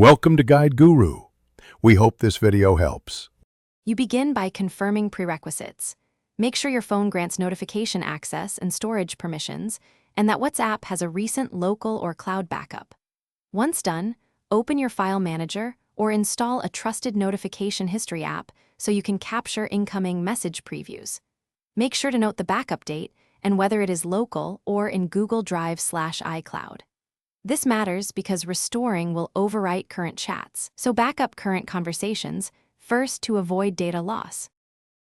Welcome to Guide Guru. We hope this video helps. You begin by confirming prerequisites. Make sure your phone grants notification access and storage permissions, and that WhatsApp has a recent local or cloud backup. Once done, open your file manager or install a trusted notification history app so you can capture incoming message previews. Make sure to note the backup date and whether it is local or in Google Drive/iCloud. This matters because restoring will overwrite current chats, so back up current conversations first to avoid data loss.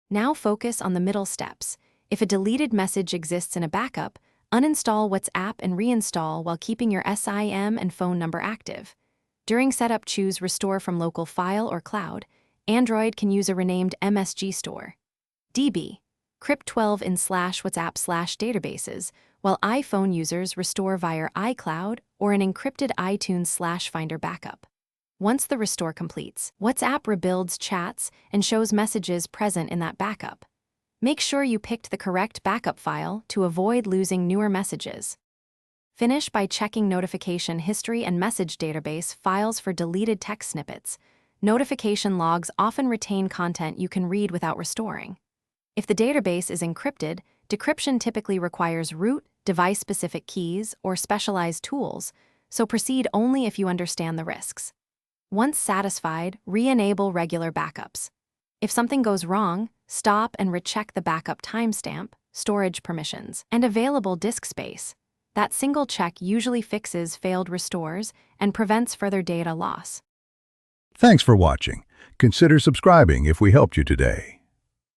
Now focus on the middle steps. If a deleted message exists in a backup, uninstall WhatsApp and reinstall while keeping your SIM and phone number active. During setup, choose Restore from Local File or Cloud. Android can use a renamed MSG store. DB, crypt12 in /WhatsApp/databases, while iPhone users restore via iCloud or an encrypted iTunes/Finder backup. Once the restore completes, WhatsApp rebuilds chats and shows messages present in that backup. Make sure you picked the correct backup file to avoid losing newer messages. Finish by checking notification history and message database files for deleted text snippets. Notification logs often retain content you can read without restoring. If the database is encrypted, decryption typically requires root, device-specific keys, or specialized tools, so proceed only if you understand the risks. Once satisfied, re-enable regular backups. If something goes wrong, stop and recheck the backup timestamp, storage permissions, and available disk space. That single check usually fixes failed restores and prevents further data loss. Thanks for watching. Consider subscribing if we helped you today.